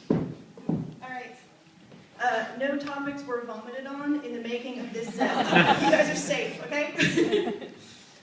All right. No topics were vomited on in the making of this set. You guys are safe, okay?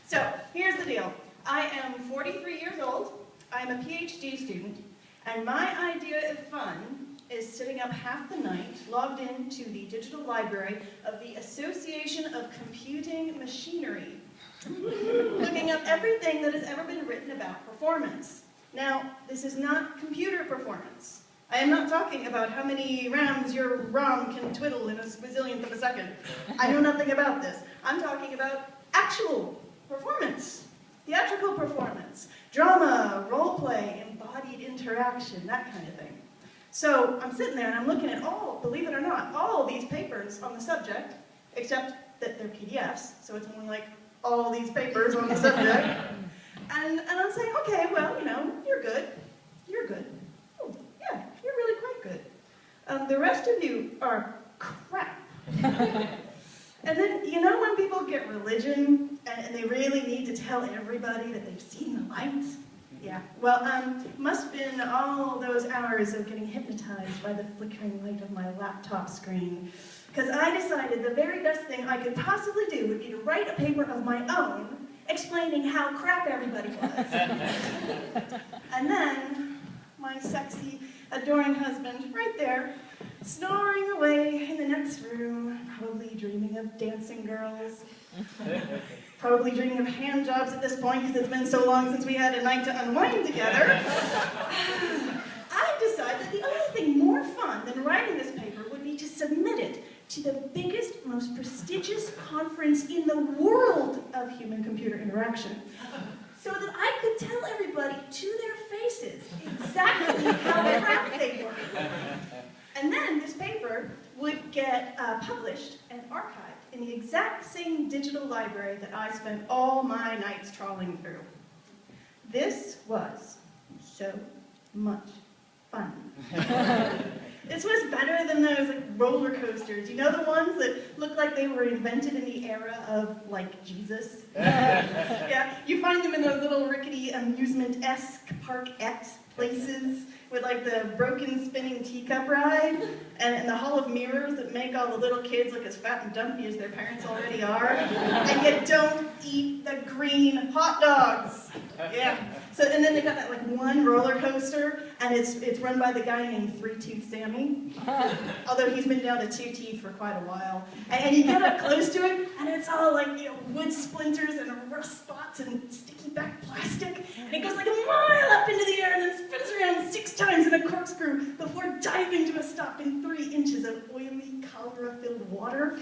So, here's the deal. I am 43 years old, I'm a PhD student, and my idea of fun is sitting up half the night, logged into the digital library of the Association of Computing Machinery, looking up everything that has ever been written about performance. Now, this is not computer performance. I am not talking about how many rounds your ROM can twiddle in a bazillionth of a second. I know nothing about this. I'm talking about actual performance, theatrical performance, drama, role play, embodied interaction, that kind of thing. So I'm sitting there and I'm looking at all, believe it or not, all these papers on the subject, except that they're PDFs, so it's more like all these papers on the subject. And I'm saying, okay, well, you know, you're good. You're good. Oh, yeah, you're really quite good. The rest of you are crap. And then, you know when people get religion and they really need to tell everybody that they've seen the light? Yeah, well, must have been all those hours of getting hypnotized by the flickering light of my laptop screen. Because I decided the very best thing I could possibly do would be to write a paper of my own explaining how crap everybody was. And then, my sexy, adoring husband, right there, snoring away in the next room, probably dreaming of dancing girls, probably dreaming of hand jobs at this point because it's been so long since we had a night to unwind together. I decided that the only thing more fun than writing this paper would be to submit it to the biggest, most prestigious conference in the world of human-computer interaction, so that I could tell everybody to their faces exactly how crap they were. And then this paper would get published and archived in the exact same digital library that I spent all my nights trawling through. This was so much fun. This was better than those like roller coasters. You know the ones that look like they were invented in the era of like Jesus? Yeah, you find them in those little rickety amusement-esque parkette places with like the broken spinning teacup ride and the Hall of Mirrors that make all the little kids look as fat and dumpy as their parents already are. And you don't eat the green hot dogs. Yeah. So, and then they got that like one roller coaster, and it's run by the guy named Three-Tooth Sammy, although he's been down to 2 teeth for quite a while. And you get up close to it, and it's all like, you know, wood splinters and rust spots and sticky back plastic, and it goes like a mile up into the air and then spins around 6 times in a corkscrew before diving to a stop in 3 inches of oily, cholera-filled water.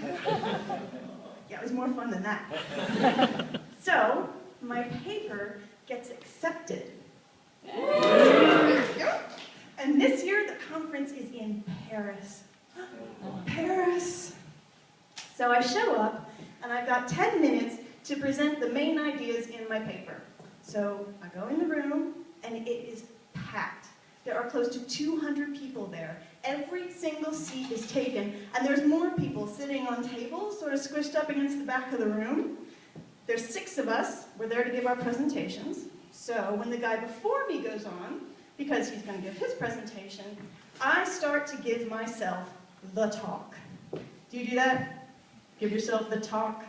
Yeah, it was more fun than that. So, my paper gets accepted. And this year, the conference is in Paris. Paris. So I show up, and I've got 10 minutes to present the main ideas in my paper. So I go in the room, and it is packed. There are close to 200 people there. Every single seat is taken, and there's more people sitting on tables, sort of squished up against the back of the room. There's 6 of us. We're there to give our presentations. So when the guy before me goes on, because he's going to give his presentation, I start to give myself the talk. Do you do that? Give yourself the talk?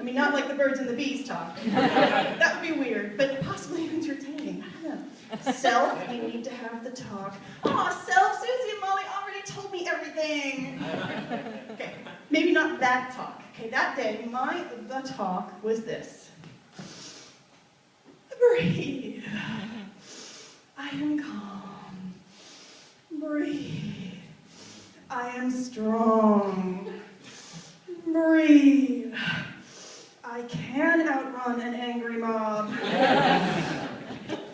I mean, not like the birds and the bees talk. That would be weird, but possibly entertaining. I don't know. Self, you need to have the talk. Oh, self, Susie and Molly already told me everything. Okay, maybe not that talk. Okay, that day, the talk was this. Breathe. I am calm. Breathe. I am strong. Breathe. I can outrun an angry mob.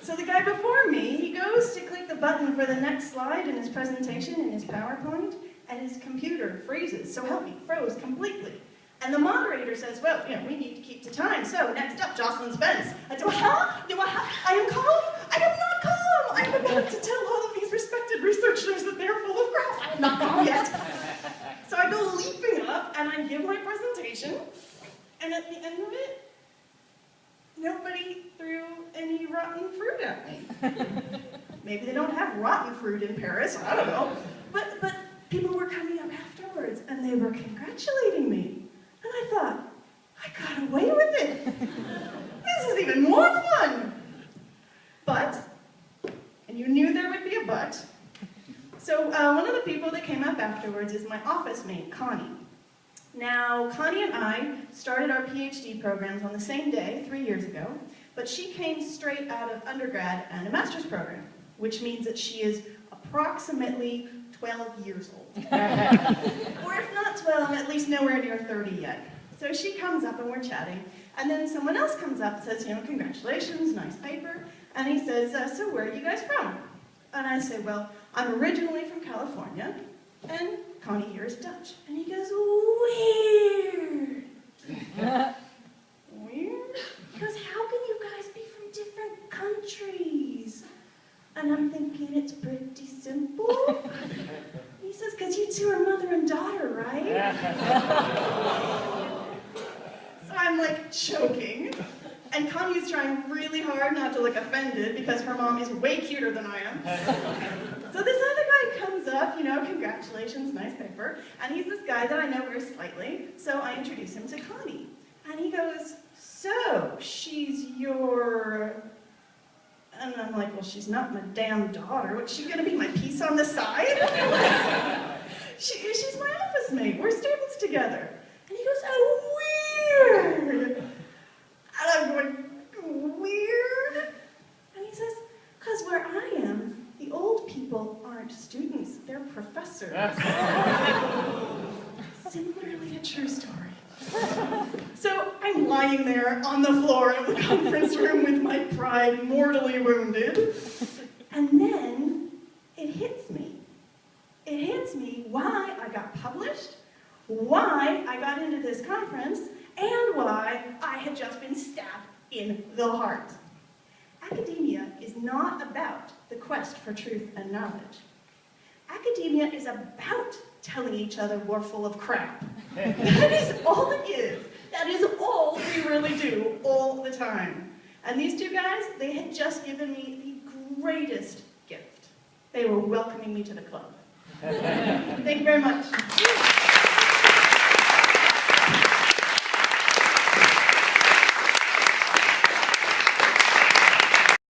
So the guy before me, he goes to click the button for the next slide in his presentation in his PowerPoint, and his computer freezes. So help me, froze completely. And the moderator says, well, you know, we need to keep to time. So next up, Jocelyn Spence. I said, I am calm? I am not calm. I am about to tell all of these respected researchers that they're full of crap. I am not calm yet. So I go leaping up, and I give my presentation. And at the end of it, nobody threw any rotten fruit at me. Maybe they don't have rotten fruit in Paris, I don't know. But people were coming up afterwards and they were congratulating me. And I thought, I got away with it. This is even more fun. But, and you knew there would be a but, so one of the people that came up afterwards is my office mate, Connie. Now, Connie and I started our PhD programs on the same day 3 years ago, but she came straight out of undergrad and a master's program, which means that she is approximately 12 years old. Or if not 12, at least nowhere near 30 yet. So she comes up and we're chatting, and then someone else comes up and says, you know, congratulations, nice paper. And he says, so where are you guys from? And I say, well, I'm originally from California, and Connie here is Dutch. And he goes, weird. Weird? He goes, how can you guys be from different countries? And I'm thinking, it's pretty simple. He says, because you two are mother and daughter, right? So I'm like choking. And Connie's trying really hard not to look offended because her mom is way cuter than I am. So this other guy comes up, you know, congratulations, nice paper. And he's this guy that I know very slightly, so I introduce him to Connie. And he goes, so, she's your... And I'm like, well, she's not my damn daughter. What's she gonna be, my piece on the side? She's my office mate. We're students together. And he goes, oh, weird. And I'm going, weird? And he says, because where I am, the old people aren't students, they're professors. Similarly a true story. So I'm lying there on the floor of the conference room with my pride mortally wounded. And then it hits me. It hits me why I got published, why I got into this conference, and why I had just been stabbed in the heart. Academia is not about the quest for truth and knowledge. Academia is about telling each other we're full of crap. That is all it is. That is all we really do, all the time. And these two guys, they had just given me the greatest gift. They were welcoming me to the club. Thank you very much.